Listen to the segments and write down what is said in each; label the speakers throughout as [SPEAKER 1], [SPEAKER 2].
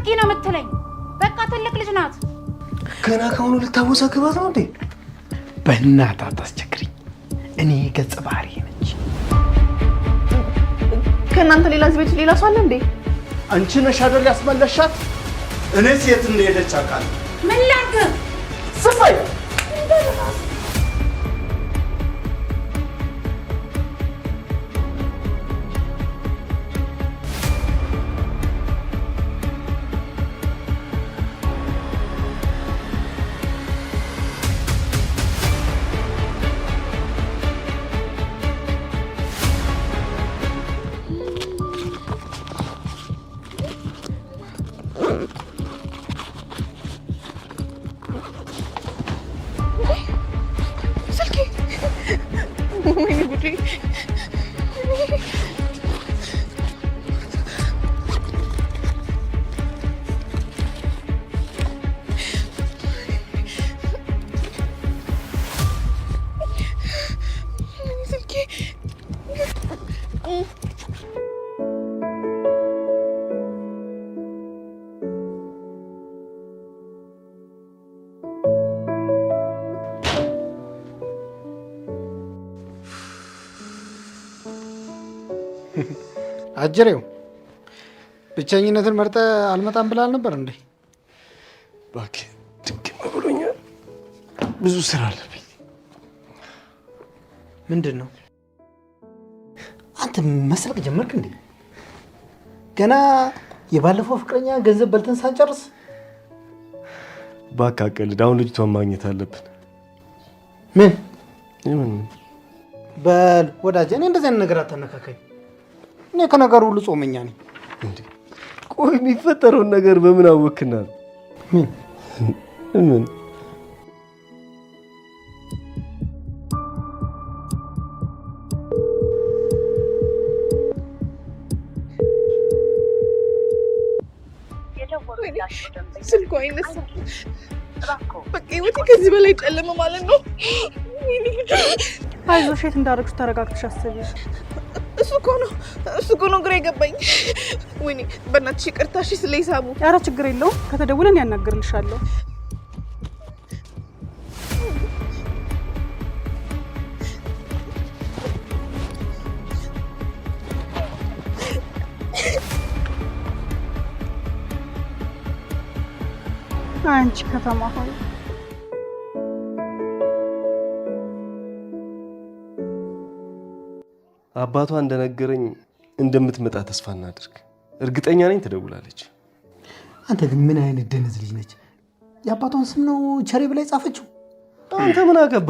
[SPEAKER 1] አጥቂ ነው የምትለኝ? በቃ ትልቅ ልጅ ናት።
[SPEAKER 2] ገና ከሆኑ ልታወዛግባት ነው እንዴ? በእናትህ አታስቸግሪኝ። እኔ ገጸ ባህሪ ነኝ።
[SPEAKER 3] ከእናንተ ሌላ ቤት ሌላ ሰው አለ እንዴ?
[SPEAKER 2] አንቺ ነሽ አይደል ያስመለሻት? እኔ ሴት እንደሄደች አውቃለሁ።
[SPEAKER 1] ምን ላድርግ?
[SPEAKER 2] ስፋይ
[SPEAKER 4] አጀሬው ብቸኝነትን መርጠ አልመጣም ብላል ነበር እንዴ?
[SPEAKER 2] ባክ ድግም ብሎኛል። ብዙ ስራ አለብኝ።
[SPEAKER 4] ምንድነው? አንተ መስረቅ ጀመርክ እንዴ? ገና የባለፈው ፍቅረኛ ገንዘብ በልተን ሳንጨርስ።
[SPEAKER 2] ባክ አቀልድ። አሁን ልጅቷን ማግኘት አለብን።
[SPEAKER 4] ምን በል ወዳጄ፣ እኔ እንደዚህ አይነት ነገር አታነካከኝ። እኔ ከነገሩ ሁሉ ጾመኛ ነኝ።
[SPEAKER 2] እንዴ ቆይ የሚፈጠረውን ነገር በምን አወክና? ምን
[SPEAKER 3] ስልኩ አይነሳም። በቃ ህይወቴ ከዚህ በላይ ጨለመ ማለት ነው።
[SPEAKER 5] አይዞሽ፣ የት እንዳደረግሽ ተረጋግተሽ አስቢ።
[SPEAKER 3] እሱ እኮ ነው ግራ የገባኝ። ወይኔ በእናትሽ ይቅርታ። እሺ ስለ ሂሳቡ
[SPEAKER 5] ኧረ ችግር የለውም፣ ከተደውለን ያናግርልሻለሁ። አንቺ ከተማ ሆይ
[SPEAKER 2] አባቷ እንደነገረኝ እንደምትመጣ ተስፋ እናድርግ። እርግጠኛ ነኝ ትደውላለች።
[SPEAKER 4] አንተ ግን ምን አይነት ደነዝ ልጅ ነች? የአባቷን ስም ነው ቸሬ ብላ የጻፈችው?
[SPEAKER 2] አንተ ምን አገባ?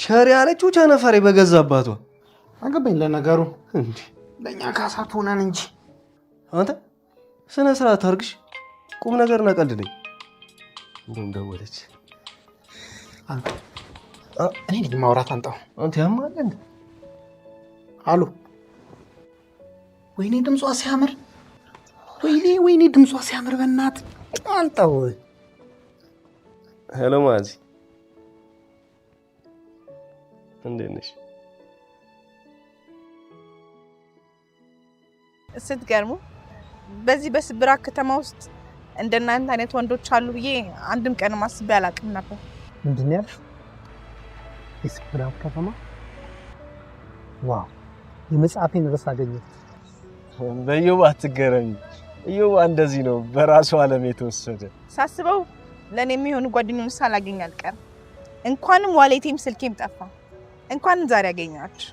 [SPEAKER 2] ቸሬ ያለችው ቸነፈሬ በገዛ አባቷ
[SPEAKER 4] አገባኝ። ለነገሩ
[SPEAKER 2] እንዴ
[SPEAKER 4] ለኛ ካሳት ሆነን እንጂ
[SPEAKER 2] አንተ ስነ ስርዓት አድርግሽ። ቁም ነገር እና ቀልድ ነኝ። እንደውም ደወለች።
[SPEAKER 4] እኔ ልጅ ማውራት አንጣው
[SPEAKER 2] አንተ ያማል እንዴ?
[SPEAKER 4] አሉ ወይኔ ድምጿ ሲያምር፣ ወይኔ ድምጿ ሲያምር። በእናት አንጣው።
[SPEAKER 2] ሄሎ ማዚ፣ እንዴት ነሽ?
[SPEAKER 3] ስትገርሙ በዚህ በስብራት ከተማ ውስጥ እንደናንተ አይነት ወንዶች አሉ ብዬ አንድም ቀን ማስቤ አላውቅም ነበር።
[SPEAKER 4] ምንድን ያልሽው? የስብራት ከተማ? ዋው! የመጽሐፌን ርዕስ አገኘሁት።
[SPEAKER 2] በዮባ አትገረሚ። ዮባ እንደዚህ ነው፣ በራሱ ዓለም የተወሰደ።
[SPEAKER 3] ሳስበው ለኔ የሚሆኑ ጓደኞች ሳላገኝ አልቀርም። እንኳንም ዋሌቴም ስልኬም ጠፋ። እንኳንም ዛሬ አገኘኋችሁ።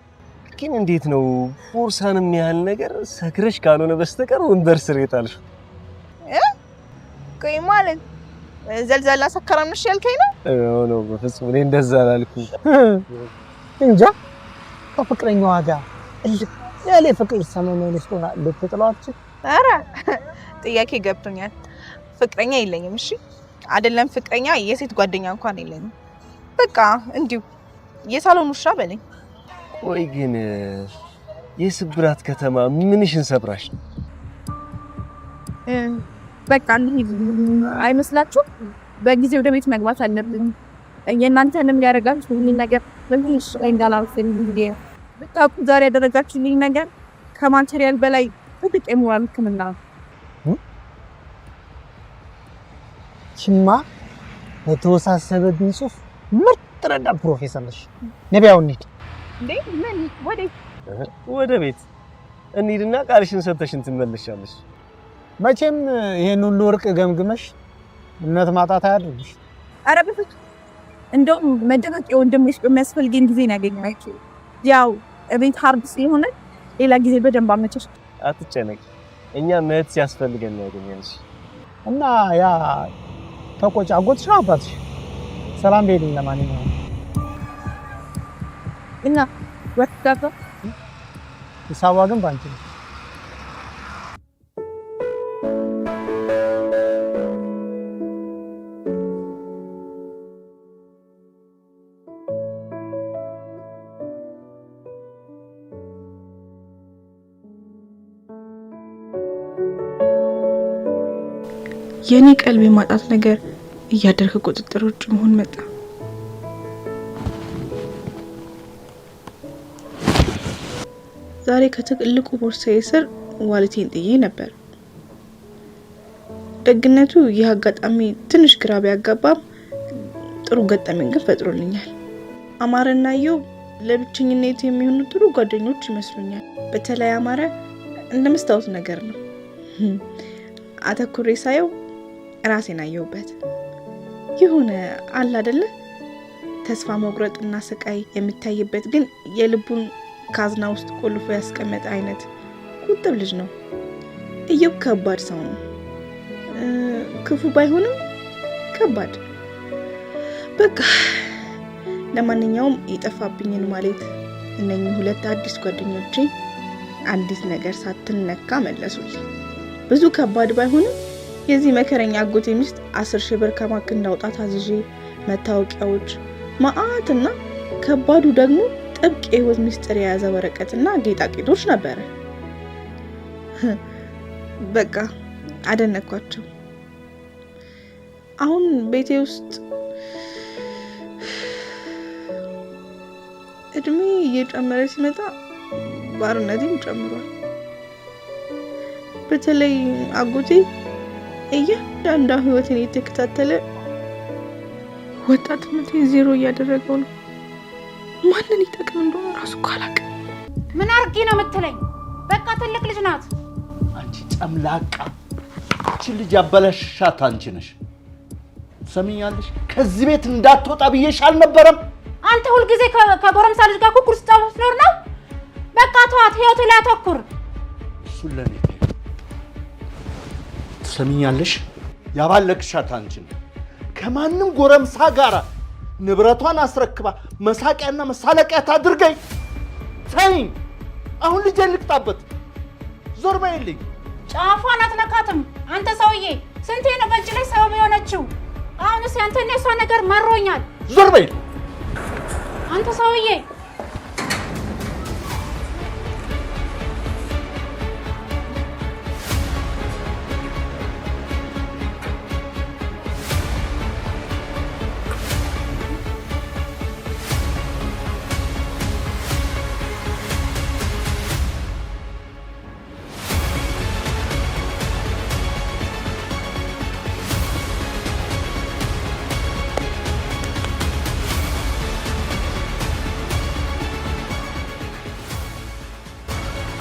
[SPEAKER 2] ግን እንዴት ነው ቦርሳንም ያህል ነገር ሰክረሽ ካልሆነ በስተቀር ወንበር ስር የጣልሽው?
[SPEAKER 3] ቆይ ማለት ዘልዘላ ሰከራም ነሽ ያልከኝ ነው?
[SPEAKER 2] ነው በፍጹም እኔ እንደዛ አላልኩም።
[SPEAKER 4] እንጃ ከፍቅረኛዋ ጋር ያለ ፍቅር ሰመመን እስኮ ልትጥላችሁ?
[SPEAKER 3] ኧረ ጥያቄ ገብቶኛል። ፍቅረኛ የለኝም። እሺ አይደለም ፍቅረኛ፣ የሴት ጓደኛ እንኳን የለኝም። በቃ እንዲሁ የሳሎን ውሻ በለኝ።
[SPEAKER 2] ቆይ ግን የስብራት ከተማ ምንሽን ሰብራሽ?
[SPEAKER 5] በቃ እንሂድ አይመስላችሁ? በጊዜ ወደ ቤት መግባት አለብን። የእናንተንም ያደረጋችሁ ሁሉ ነገር በትንሽ ላይ እንዳላልፈን እንግዲህ በጣም ዛሬ ያደረጋችሁልኝ ነገር ከማቴሪያል በላይ ትልቅ የሞራል ሕክምና ነው።
[SPEAKER 4] ችማ ለተወሳሰበብኝ ጽሁፍ ምርጥ ረዳት ፕሮፌሰር ነሽ። ነቢያው እንሂድ።
[SPEAKER 3] እንዴ ምን
[SPEAKER 6] ወደ ቤት እንሂድና ቃልሽን ሰጥተሽን ትመለሻለሽ።
[SPEAKER 4] መቼም ይሄን ሁሉ ወርቅ ገምግመሽ እምነት ማጣት አያድርግሽ።
[SPEAKER 5] ኧረ በፍፁም እንደውም መደበቅ የወንድምሽ በሚያስፈልገኝ ጊዜ ነው ያገኘኋቸው። ያው እቤት ሀርድ ስለሆነ ሌላ ጊዜ በደንብ አመቸሽ።
[SPEAKER 6] አትጨነቂ፣ እኛ ምህት ሲያስፈልገን ነው ያገኘንሽ።
[SPEAKER 4] እና ያ ተቆጭ አጎትሽ ነው አባትሽ? ሰላም በይልኝ። ለማንኛውም
[SPEAKER 5] እና ወጣታ
[SPEAKER 4] ሂሳቧ ግን ባንቺ ነው።
[SPEAKER 7] የኔ ቀልብ የማጣት ነገር እያደረገ ቁጥጥር ውጭ መሆን መጣ። ዛሬ ከትልቁ ቦርሳዬ ስር ዋሌቴን ጥዬ ነበር። ደግነቱ ይህ አጋጣሚ ትንሽ ግራ ቢያጋባም ጥሩ ገጠመኝ ግን ፈጥሮልኛል። አማረና ዮብ ለብቸኝነት የሚሆኑ ጥሩ ጓደኞች ይመስሉኛል። በተለይ አማረ እንደ መስታወት ነገር ነው። አተኩሬ ሳየው ራሴን አየሁበት። ይሁን አለ አይደለ ተስፋ መቁረጥና ስቃይ የሚታይበት ግን የልቡን ካዝና ውስጥ ቆልፎ ያስቀመጠ አይነት ቁጥብ ልጅ ነው። እዮብ ከባድ ሰው ነው። ክፉ ባይሆንም ከባድ። በቃ ለማንኛውም የጠፋብኝን ማለት እነኚህ ሁለት አዲስ ጓደኞቼ አንዲት ነገር ሳትነካ መለሱልኝ። ብዙ ከባድ ባይሆንም የዚህ መከረኛ አጎቴ ሚስት 10,000 ብር ከማክ እንዳውጣት አዝዤ መታወቂያዎች ማአትና ከባዱ ደግሞ ጥብቅ የህይወት ሚስጥር የያዘ ወረቀትና ጌጣጌጦች ነበረ። በቃ አደነኳቸው። አሁን ቤቴ ውስጥ እድሜ እየጨመረ ሲመጣ ባርነቴም ጨምሯል። በተለይ አጎቴ እያንዳንዱ ህይወትን እየተከታተለ ወጣትነቴ ዜሮ እያደረገው ነው። ማንን ይጠቅም እንደሆነ ራሱ ካላቀ
[SPEAKER 1] ምን አርጊ ነው የምትለኝ? በቃ ትልቅ ልጅ ናት።
[SPEAKER 8] አንቺ ጨምላቃ፣ እቺ ልጅ ያበላሻት አንቺ ነሽ። ሰሚኛለሽ? ከዚህ ቤት እንዳትወጣ ብዬሽ አልነበረም?
[SPEAKER 1] አንተ ሁልጊዜ ከጎረምሳ ልጅ ጋር ኩኩር ስታወስ ኖር ነው። በቃ ተዋት፣ ህይወቱ ላይ አተኩር።
[SPEAKER 8] እሱ ለኔ ሰሚኛለሽ? ያባለክሻት አንቺ ነሽ። ከማንም ጎረምሳ ጋር ንብረቷን አስረክባ መሳቂያና መሳለቂያ ታድርገኝ። ተይኝ። አሁን ልጅ ልቅጣበት። ዞር በይልኝ።
[SPEAKER 1] ጫፏን አትነካትም። አንተ ሰውዬ ስንቴ ነው በእጅ ላይ ሰበብ የሆነችው? አሁንስ ያንተና የሷ ነገር መሮኛል።
[SPEAKER 8] ዞር በይል።
[SPEAKER 1] አንተ ሰውዬ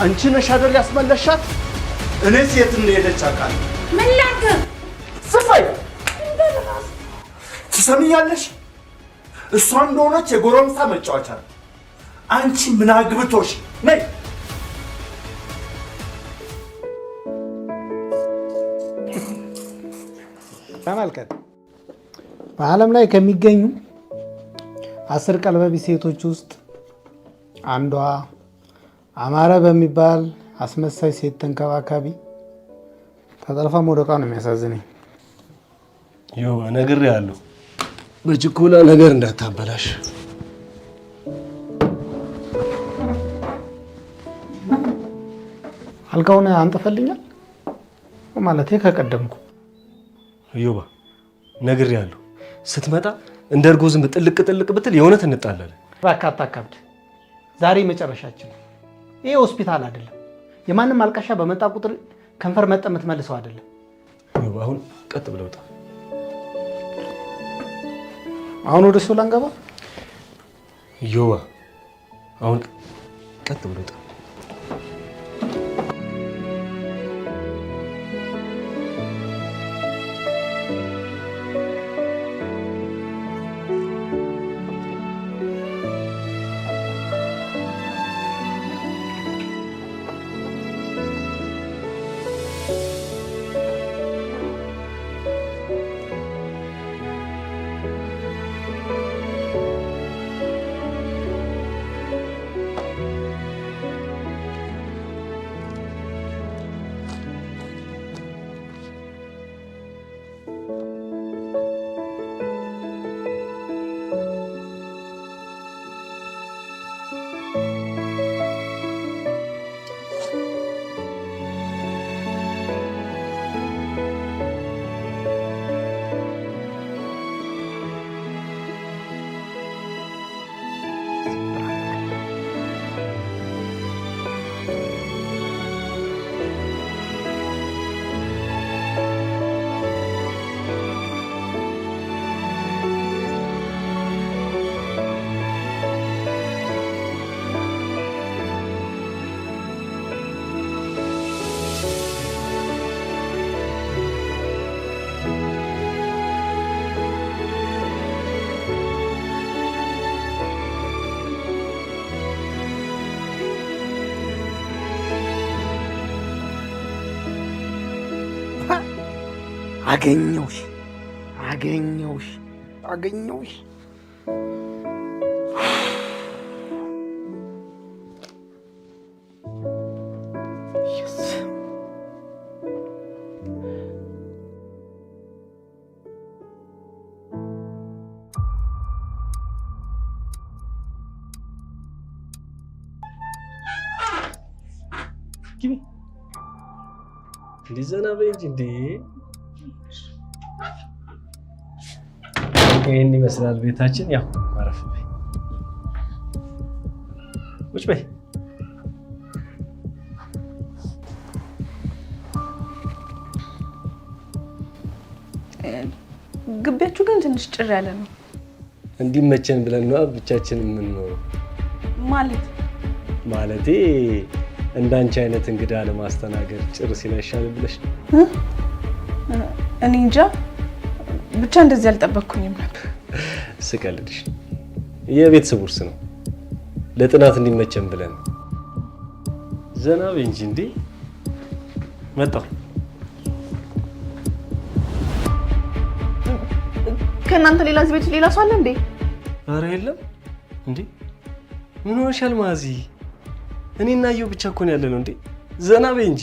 [SPEAKER 8] አንቺ ነሽ አይደል ያስመለሻት? እኔስ የት እንደሄደች አውቃለሁ።
[SPEAKER 1] ምን ላድርግ?
[SPEAKER 8] ስፋይ ትሰሚኛለሽ? እሷ እንደሆነች የጎረምሳ መጫወቻ ነው። አንቺ ምን አግብቶሽ? ነይ
[SPEAKER 4] ተመልከት። በዓለም ላይ ከሚገኙ 10 ቀልበቢስ ሴቶች ውስጥ አንዷ አማረ በሚባል አስመሳይ ሴት ተንከባካቢ ተጠልፋ መውደቋ ነው የሚያሳዝነኝ።
[SPEAKER 6] ይኸው ነግሬሃለሁ፣ በችኮላ ነገር እንዳታበላሽ።
[SPEAKER 4] አልጋውን አንጥፈልኛል ማለቴ ከቀደምኩ።
[SPEAKER 6] ይኸው ነግሬሃለሁ፣ ስትመጣ እንደ እርጎ ዝም ጥልቅ ጥልቅ ብትል የእውነት እንጣላለን።
[SPEAKER 4] እባክህ አታካብድ። ዛሬ መጨረሻችን ነው። ይሄ ሆስፒታል አይደለም። የማንም አልቃሻ በመጣ ቁጥር ከንፈር መጠ የምትመልሰው አይደለም።
[SPEAKER 6] አሁን ቀጥ ብለው ወጣ።
[SPEAKER 4] አሁን ወደ እሱ ላንገባ።
[SPEAKER 6] ዮባ አሁን ቀጥ ብሎ ውጣ።
[SPEAKER 2] አገኘሁሽ አገኘሁሽ አገኘሁሽ።
[SPEAKER 6] ሊዘና በይ እንጂ እንዴ! ይሄን ይመስላል ቤታችን። ያው ማረፍ በይ፣ ቁጭ በይ።
[SPEAKER 7] ግቢያችሁ ግን ትንሽ ጭር ያለ ነው።
[SPEAKER 6] እንዲመቸን ብለን ነው ብቻችን ምን ነው ማለቴ እንዳንቺ አይነት እንግዳ ለማስተናገድ ጭር ሲለሻል ብለሽ ነው?
[SPEAKER 7] እኔ እንጃ ብቻ እንደዚህ አልጠበቅኩኝም ነበር።
[SPEAKER 6] ስቀልድሽ ነው። የቤተሰብ ውርስ ነው። ለጥናት እንዲመቸን ብለን ዘና በይ እንጂ እንዴ! መጣሁ።
[SPEAKER 7] ከእናንተ ሌላ እዚህ ቤት ሌላ ሰው አለ እንዴ?
[SPEAKER 6] ኧረ የለም እንዴ! ምን ሆነሻል ማዚ? እኔና እየው ብቻ እኮ ነው ያለነው እንዴ! ዘና በይ እንጂ።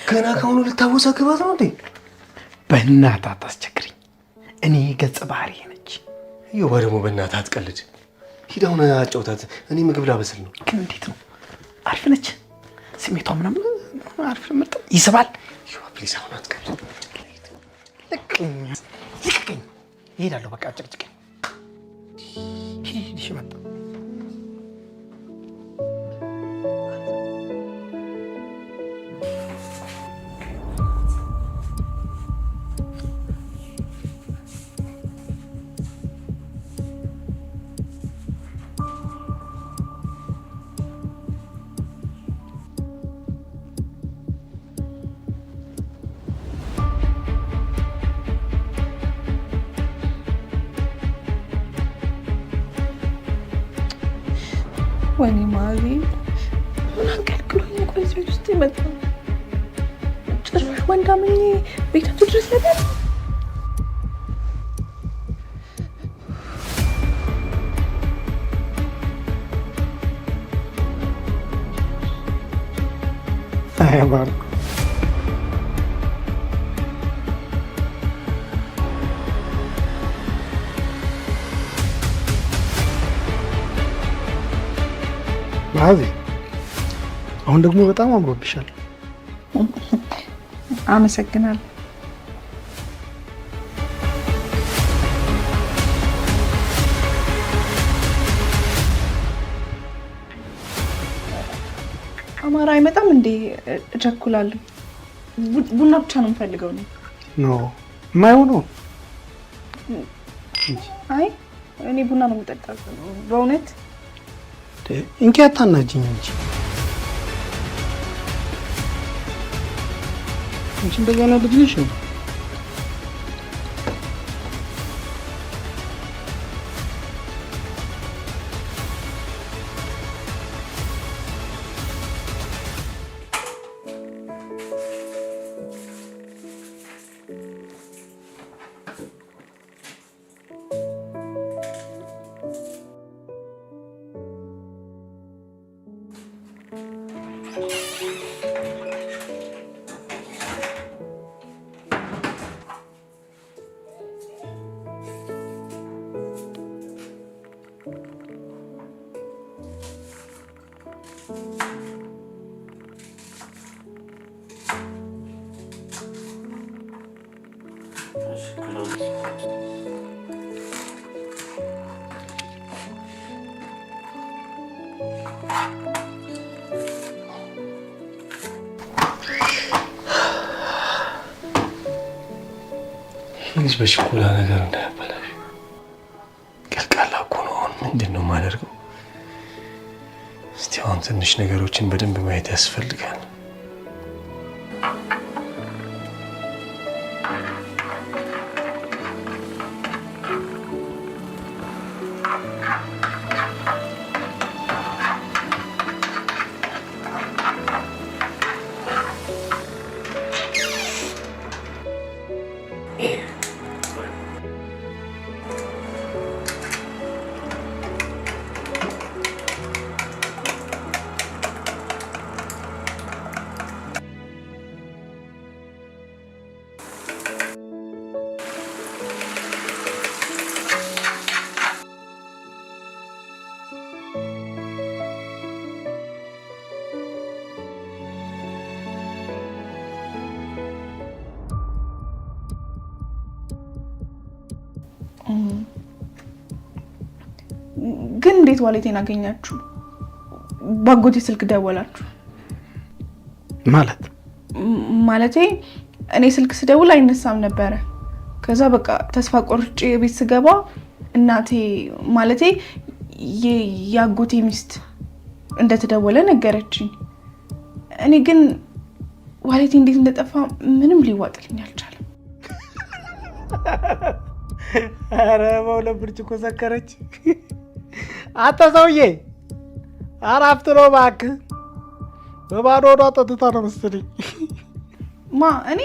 [SPEAKER 2] ገና ከሆኑ ልታወዛግባት ነው እንዴ? በእናትህ አታስቸግሪኝ። እኔ ገጸ ባህሪ ነች።
[SPEAKER 6] እየዋ ደግሞ በእናትህ አትቀልድ። ሂድ አሁን አጫውታት። እኔ ምግብ ላበስል ነው።
[SPEAKER 2] ግን እንዴት ነው? አሪፍ ነች። ስሜቷ ምናምን አሪፍ ምርጥ ይስባል።
[SPEAKER 6] እየዋ ፕሊዝ አሁን አትቀልድ።
[SPEAKER 2] ልቀቀኝ። እሄዳለሁ። በቃ ጭቅጭቀኝ። ሂድ መጣ።
[SPEAKER 7] ወይኔ ማዚ ምን አገልግሎኝ ቆይ እዚህ ቤት ውስጥ ይመጣል። ጭራሽ ወንድ አምኜ ቤታችሁ ድረስ ነበር።
[SPEAKER 4] አያባር ማዚ አሁን ደግሞ በጣም አምሮብሻል።
[SPEAKER 7] አማራ አይመጣም እንዴ? እቸኩላለሁ። ቡና ብቻ ነው የምፈልገው ነው።
[SPEAKER 4] ኖ የማይሆነው።
[SPEAKER 7] አይ እኔ ቡና ነው የምጠጣው በእውነት።
[SPEAKER 4] እንኪ አታናጅኝ እንጂ አንቺ እንደገና ልጅ ነው።
[SPEAKER 6] ልጅ በሽኮላ ነገር እንዳያበላሽ። ቀልቃላ እኮ ነው። አሁን ምንድን ነው የማደርገው? እስቲ አሁን ትንሽ ነገሮችን በደንብ ማየት ያስፈልጋል።
[SPEAKER 7] ግን እንዴት ዋሌቴን አገኛችሁ? ባጎቴ ስልክ ደወላችሁ
[SPEAKER 4] ማለት?
[SPEAKER 7] ማለቴ እኔ ስልክ ስደውል አይነሳም ነበረ። ከዛ በቃ ተስፋ ቆርጬ ቤት ስገባ እናቴ ማለቴ ያጎቴ ሚስት እንደተደወለ ነገረችኝ። እኔ ግን ዋሌቴ እንዴት እንደጠፋ ምንም ሊዋጥልኝ አልቻለም።
[SPEAKER 4] አረ በሁለት ብርጭቆ ሰከረች። አንተ ሰውዬ አራፍት ነው እባክህ። በባዶ ሆዷ ጠጥታ ነው መሰለኝ።
[SPEAKER 7] ማ እኔ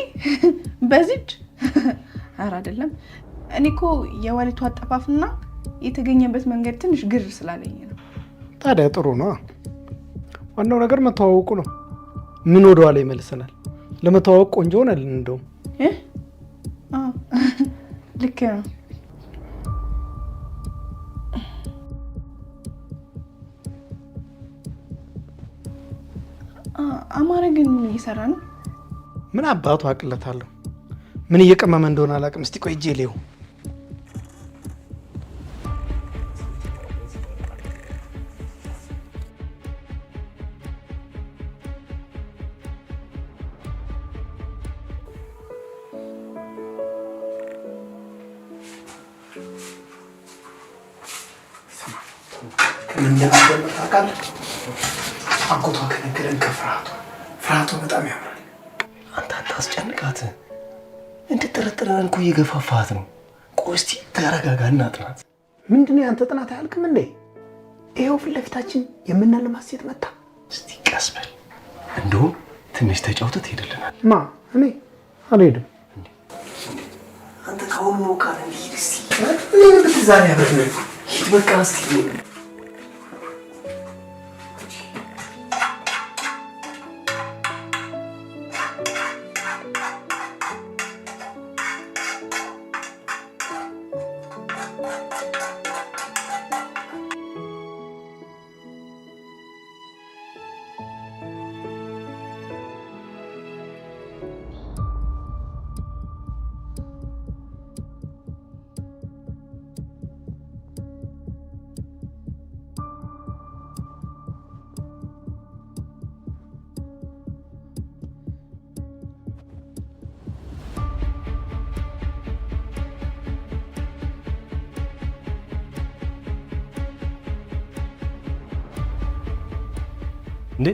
[SPEAKER 7] በዚች አረ አይደለም። እኔ እኮ የዋሌቱ አጠፋፍና የተገኘበት መንገድ ትንሽ ግር ስላለኝ ነው።
[SPEAKER 4] ታዲያ ጥሩ ነው። ዋናው ነገር መተዋወቁ ነው። ምን ወደ ኋላ ይመልሰናል? ለመተዋወቅ ቆንጆ ሆነልን እንደውም።
[SPEAKER 7] ልክ ነው። አማረ ግን ምን እየሰራ ነው?
[SPEAKER 4] ምን አባቱ አቅለታለሁ። ምን እየቀመመ እንደሆነ አላውቅም። እስቲ ቆይ እጄ ሌው አጎቷ ከነገረን ፍርሃቱ በጣም ያምራል።
[SPEAKER 6] አንተ አታስጨንቃት። እንድትጠረጥረን እኮ እየገፋፋት ነው። ቆይ እስቲ ተረጋጋ፣ እናጥናት።
[SPEAKER 4] ምንድነው ያንተ ጥናት አያልቅም እንዴ? ይኸው ፊት ለፊታችን የምናልማት ሴት መጣ።
[SPEAKER 6] እስቲ ቀስ በል። እንደውም ትንሽ ተጫውተህ ትሄድልናል።
[SPEAKER 4] ማ እኔ አልሄድም።
[SPEAKER 6] አንተ ከአሁኑ ነው ቃል እንሂድ። እስቲ
[SPEAKER 4] ዛሬ ያበርነ
[SPEAKER 6] ሂድ በቃ እስቲ እንዴ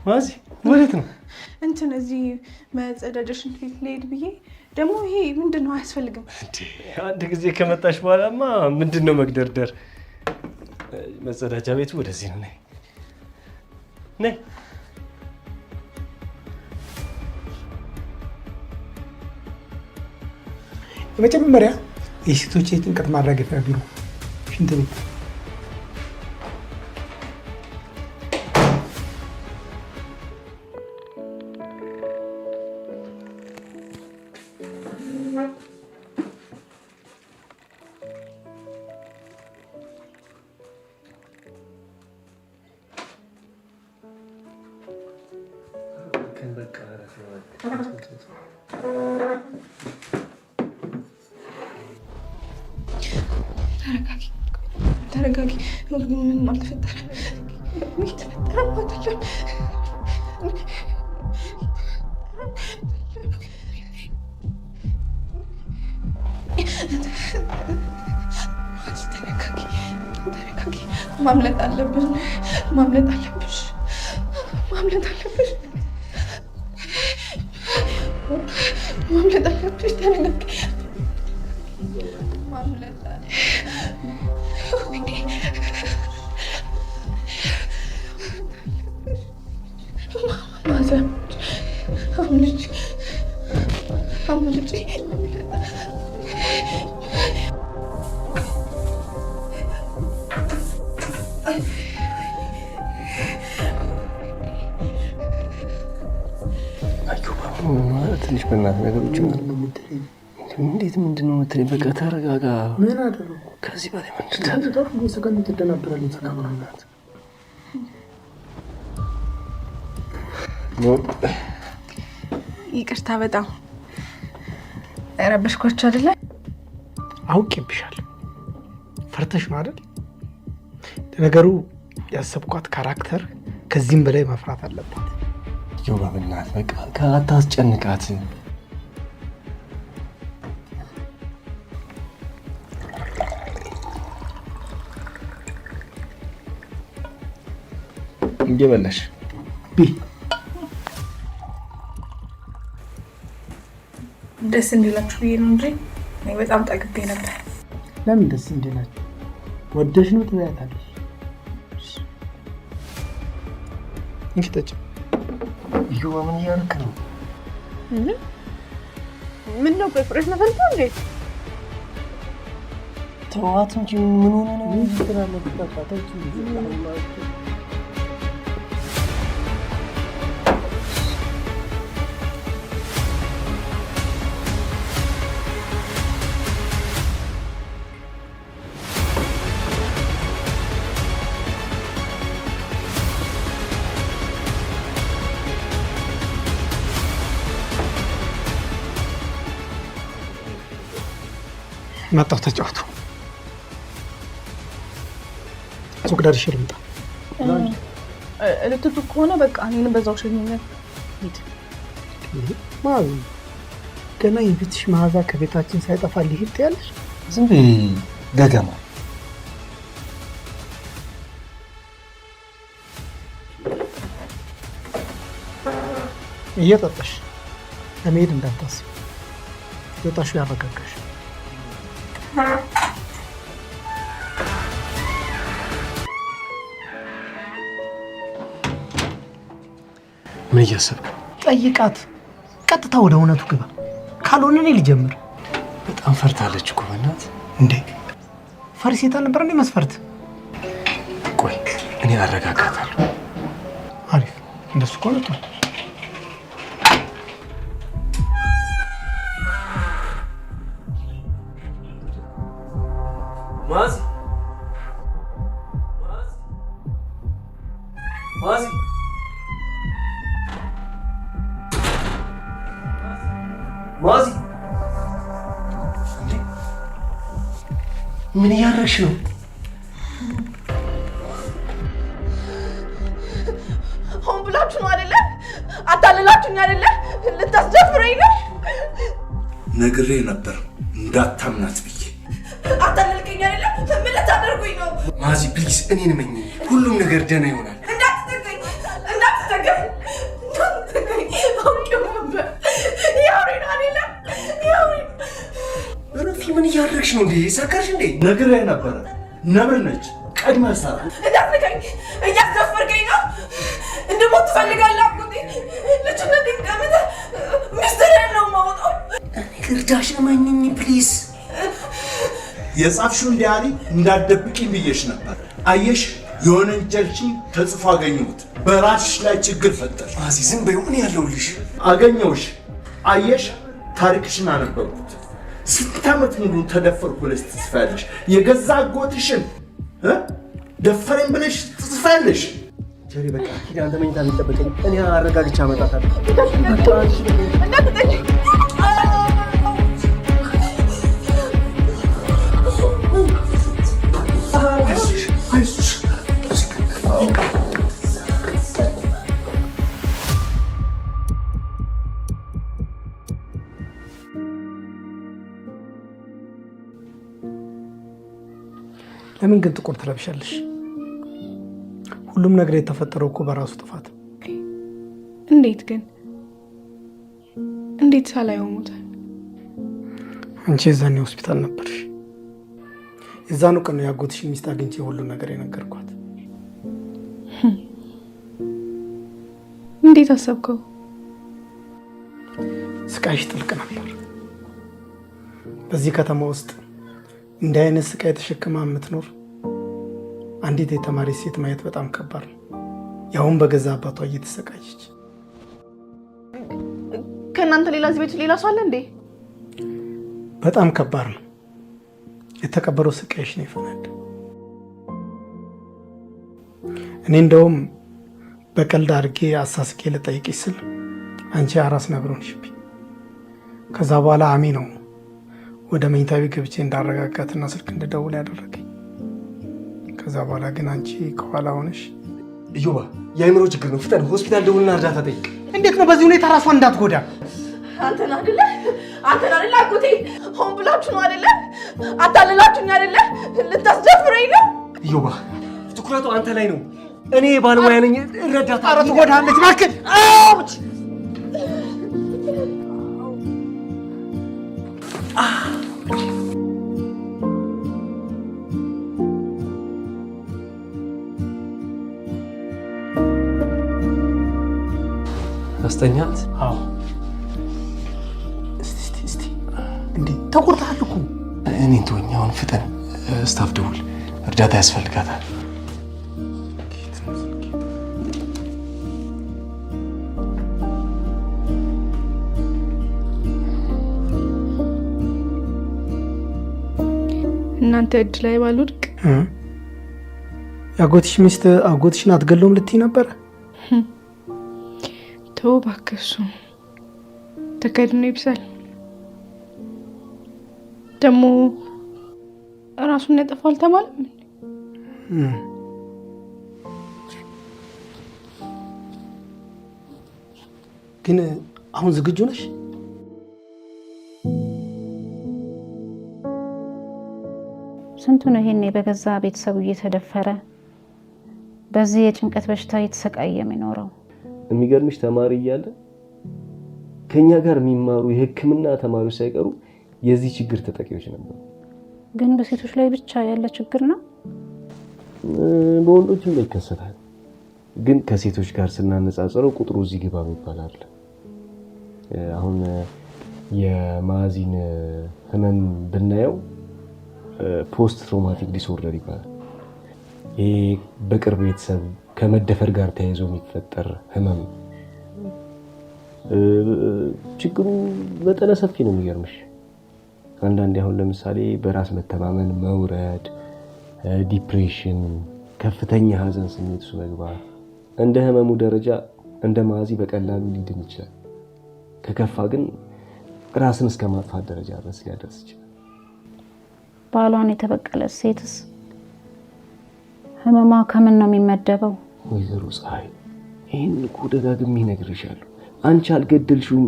[SPEAKER 6] ማዚ ወዴት ነው?
[SPEAKER 7] እንትን እዚህ መጸዳጃ ሽንት ቤት ልሄድ ብዬ ደግሞ ይሄ ምንድን ነው አያስፈልግም
[SPEAKER 6] እንዴ አንድ ጊዜ ከመጣሽ በኋላማ ምንድን ነው መግደርደር? መጸዳጃ ቤቱ ወደዚህ ነው። ነይ
[SPEAKER 4] የመጀመሪያ የሴቶች የጭንቀት ማራገፊያ ቢሮ ሽንት ቤት።
[SPEAKER 7] ተረጋጊ። ምንም አልተፈጠረም። የተፈጠረም አይደለም። ተረጋጊ። ማምለጥ አለብን። ማምለጥ አለብሽ። ማምለጥ አለብሽ። ማምለጥ አለብሽ። ተረጋጊ። ማምለጥ
[SPEAKER 6] ትንሽ በእናትህ ነገሮች እንዴት ምንድን ነው የምትለኝ? በቃ ተረጋጋ።
[SPEAKER 4] ምን አደረኩ?
[SPEAKER 6] ከዚህ በላይ ምንድን
[SPEAKER 4] ትደናበራለች።
[SPEAKER 7] ይቅርታ በጣም ረበሽኳቸው አይደለ?
[SPEAKER 4] አውቄብሻለሁ። ፈርተሽ ነው አይደል? ለነገሩ ያሰብኳት ካራክተር ከዚህም በላይ መፍራት አለባት።
[SPEAKER 6] ዮባ በእናትህ በቃ አታስጨንቃት። እየበላሽ
[SPEAKER 7] ደስ እንዲላችሁ ብዬ ነው እንጂ እኔ በጣም ጠግቤ ነበር።
[SPEAKER 4] ለምን ደስ እንዲላችሁ? ወደሽ ነው ትበያታለሽ። እንኪ ጠጪ።
[SPEAKER 6] ዮባ ምን እያደረክ ነው?
[SPEAKER 3] ምን ነው ቆፍረሽ ነፈልኩ እንዴ?
[SPEAKER 6] ተዋት እንጂ ምን ሆነ ነው?
[SPEAKER 4] ምን ትላለህ? ተጣጣች መጣሁ። ተጫወቱ። ሱቅ ደርሼ ልምጣ።
[SPEAKER 7] ልትቱ ከሆነ በቃ እኔንም በዛው ሸኝኛል።
[SPEAKER 4] ገና የቤትሽ መዓዛ ከቤታችን ሳይጠፋ ሊሄድ ትያለሽ?
[SPEAKER 6] ዝም በይ ገገማ።
[SPEAKER 4] እየጠጣሽ ለመሄድ እንዳታስብ። የወጣሽው ያረጋጋሽ።
[SPEAKER 6] ምን እያሰብክ?
[SPEAKER 4] ጠይቃት። ቀጥታ ወደ እውነቱ ግባ። ካልሆነ እኔ ልጀምር።
[SPEAKER 6] በጣም ፈርታለች እኮ በእናትህ።
[SPEAKER 4] እንዴ ፈሪሴት አልነበረ እንዴ መስፈርት?
[SPEAKER 6] ቆይ እኔ አረጋጋታለሁ።
[SPEAKER 4] አሪፍ። እንደሱ ከሆነ ጥሩ።
[SPEAKER 6] ማዚ ማዚ ማዚ ምን እያደረግሽ ነው?
[SPEAKER 7] ሆን ብላችሁ ነው አይደለ? አታለላችሁኝ አይደለ? ልታስደፍረኝ ነው።
[SPEAKER 8] ነግሬ ነበር እንዳታምናት ብዬ።
[SPEAKER 7] አታለልከኝ አይደለ? ምን ልታደርጉኝ ነው?
[SPEAKER 6] ማዚ ፕሊዝ እኔን መኝ። ሁሉም ነገር ደህና ይሆናል።
[SPEAKER 7] እንዳትጠቀኝ
[SPEAKER 2] እያደረግሽ ነው እንዴ? ሰከርሽ እንዴ?
[SPEAKER 8] ነግሬህ ነበረ። ነብር ነች። ቀድመህ ሰራ።
[SPEAKER 3] እንዳትነካኝ፣ እያስደፈርከኝ ነው። እንድሞት ትፈልጋለህ አጎቴ? ልጅነቴን ቀምተህ ሚስጥሬን ነው የማወጣው።
[SPEAKER 2] እኔ ልርዳሽ፣ እመኚኝ ፕሊዝ።
[SPEAKER 8] የጻፍሽውን ዲያሪ እንዳትደብቂኝ ብዬሽ ነበር። አየሽ፣ የወነጀልሽኝ ተጽፎ አገኘሁት። በራስሽ ላይ ችግር ፈጠርሽ።
[SPEAKER 2] ማዚ ዝም በይው፣ እኔ ያለሁልሽ።
[SPEAKER 8] አገኘሁሽ። አየሽ፣ ታሪክሽን አነበብኩት። ስንት ዓመት ሙሉ ተደፈርኩ ብለሽ ትጽፋለሽ። የገዛ አጎትሽን ደፈረኝ ብለሽ ትጽፋለሽ።
[SPEAKER 2] ጀሪ በቃ ሂድ፣ አንተ መኝታ የሚጠበቀኝ እኔ አረጋግቻ አመጣታለሁ።
[SPEAKER 4] ለምን ግን ጥቁር ትለብሻለሽ? ሁሉም ነገር የተፈጠረው እኮ በራሱ ጥፋት።
[SPEAKER 7] እንዴት ግን እንዴት ሳላየው ሞተ?
[SPEAKER 4] አንቺ የዛኔ ሆስፒታል ነበርሽ። የዛኑ ቀን ነው ያጎትሽ ሚስት አግኝቼ ሁሉ ነገር የነገርኳት።
[SPEAKER 7] እንዴት አሰብከው?
[SPEAKER 4] ስቃይሽ ጥልቅ ነበር። በዚህ ከተማ ውስጥ እንዲህ አይነት ስቃይ ተሸክማ የምትኖር አንዲት የተማሪ ሴት ማየት በጣም ከባድ ነው። ያሁን በገዛ አባቷ እየተሰቃየች።
[SPEAKER 7] ከእናንተ ሌላ እዚህ ቤት ሌላ ሰው አለ እንዴ?
[SPEAKER 4] በጣም ከባድ ነው። የተቀበረው ስቃይሽ ነው ይፈናል። እኔ እንደውም በቀልድ አድርጌ አሳስቄ ልጠይቅሽ ስል አንቺ አራስ ነብሮን ሽቢ። ከዛ በኋላ አሚ ነው ወደ መኝታ ቤት ገብቼ እንዳረጋጋትና ስልክ እንደደውል ያደረገኝ። ከዛ በኋላ ግን አንቺ ከኋላ ሆነሽ
[SPEAKER 2] እዮባ የአእምሮ ችግር ነው፣ ፍጠን ሆስፒታል ደውልና እርዳታ ጠይቅ።
[SPEAKER 4] እንዴት ነው በዚህ ሁኔታ ራሷን እንዳትጎዳ?
[SPEAKER 3] አንተን አይደለ አጎቴ? ሆን ብላችሁ ነው አይደለ? አታልላችሁኝ አይደለ? ልታስደፍረኝ ነው?
[SPEAKER 2] እዮባ ትኩረቱ አንተ ላይ ነው። እኔ ባለሙያ ነኝ፣ እረዳታ።
[SPEAKER 4] ኧረ ትጎዳለች እባክህ።
[SPEAKER 2] አውጭ
[SPEAKER 6] አስተኛት።
[SPEAKER 4] አዎ እስቲ እንዴ ተቆርጣል እኮ።
[SPEAKER 6] እኔን ተወኝ፣ አሁን ፍጠን። ስታፍ ደውል፣ እርዳታ ያስፈልጋታል።
[SPEAKER 7] እናንተ እጅ ላይ ባልወድቅ
[SPEAKER 4] ያጎትሽ ሚስት አጎትሽን አትገለውም ልትይ ነበረ?
[SPEAKER 7] ተው እባክህ፣ እሱ ተከድኖ ይብሳል። ደግሞ ራሱን ያጠፋል ተባለም።
[SPEAKER 4] ግን አሁን ዝግጁ ነሽ?
[SPEAKER 1] ስንቱ ነው ይሄኔ በገዛ ቤተሰቡ እየተደፈረ በዚህ የጭንቀት በሽታ እየተሰቃየ የሚኖረው?
[SPEAKER 6] የሚገርምሽ ተማሪ እያለ ከኛ ጋር የሚማሩ የሕክምና ተማሪዎች ሳይቀሩ የዚህ ችግር ተጠቂዎች ነበሩ።
[SPEAKER 1] ግን በሴቶች ላይ ብቻ ያለ ችግር ነው?
[SPEAKER 6] በወንዶችም ላይ ይከሰታል። ግን ከሴቶች ጋር ስናነጻጽረው ቁጥሩ እዚህ ግባ ይባላል። አሁን የማዚን ህመም ብናየው ፖስት ትራውማቲክ ዲስኦርደር ይባላል። ይሄ በቅርብ ቤተሰብ ከመደፈር ጋር ተያይዞ የሚፈጠር ህመም። ችግሩ መጠነ ሰፊ ነው። የሚገርምሽ አንዳንዴ አሁን ለምሳሌ በራስ መተማመን መውረድ፣ ዲፕሬሽን፣ ከፍተኛ ሀዘን ስሜት ውስጥ መግባት እንደ ህመሙ ደረጃ እንደ ማዚ በቀላሉ ሊድን ይችላል። ከከፋ ግን ራስን እስከ ማጥፋት ደረጃ ድረስ ሊያደርስ ይችላል።
[SPEAKER 1] ባሏን የተበቀለ ሴትስ ህመሟ ከምን ነው የሚመደበው?
[SPEAKER 6] ወይዘሮ ፀሐይ ይህን እኮ ደጋግሜ እነግርሻለሁ። አንቺ አልገደልሽውም፣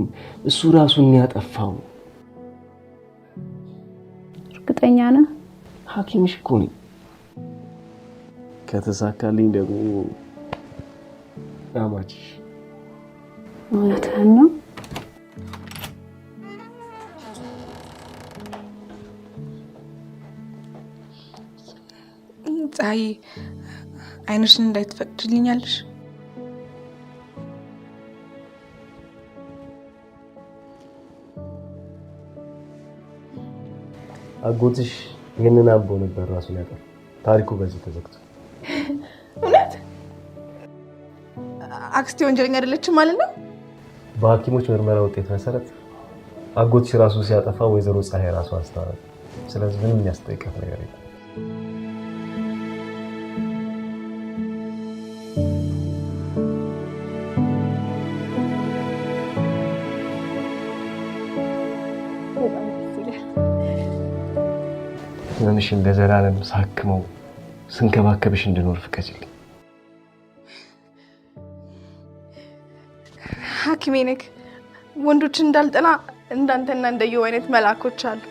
[SPEAKER 6] እሱ ራሱን ያጠፋው።
[SPEAKER 1] እርግጠኛ ነህ?
[SPEAKER 6] ሐኪምሽ እኮ ነኝ። ከተሳካልኝ ደግሞ አማችሽ።
[SPEAKER 1] እውነትህን ነው?
[SPEAKER 7] ፀሐይ አይንሽን እንዳይትፈቅድልኛለሽ?
[SPEAKER 6] አጎትሽ ይህንን አቦ ነበር ራሱን ያጠፋ። ታሪኩ በዚህ ተዘግቶ።
[SPEAKER 7] እውነት አክስቴ ወንጀለኛ አይደለችም ማለት ነው?
[SPEAKER 6] በሐኪሞች ምርመራ ውጤት መሰረት አጎትሽ ራሱ ሲያጠፋ ወይዘሮ ፀሐይ ራሱ አስተዋለ። ስለዚህ ምንም የሚያስጠይቀት ነገር የለም። ትንሽን ለዘላለም ሳክመው ስንከባከብሽ እንድኖር ፍቀጅልኝ።
[SPEAKER 7] ሐኪሜ ነክ ወንዶችን እንዳልጠላ እንዳንተና እንደየው አይነት መላኮች አሉ።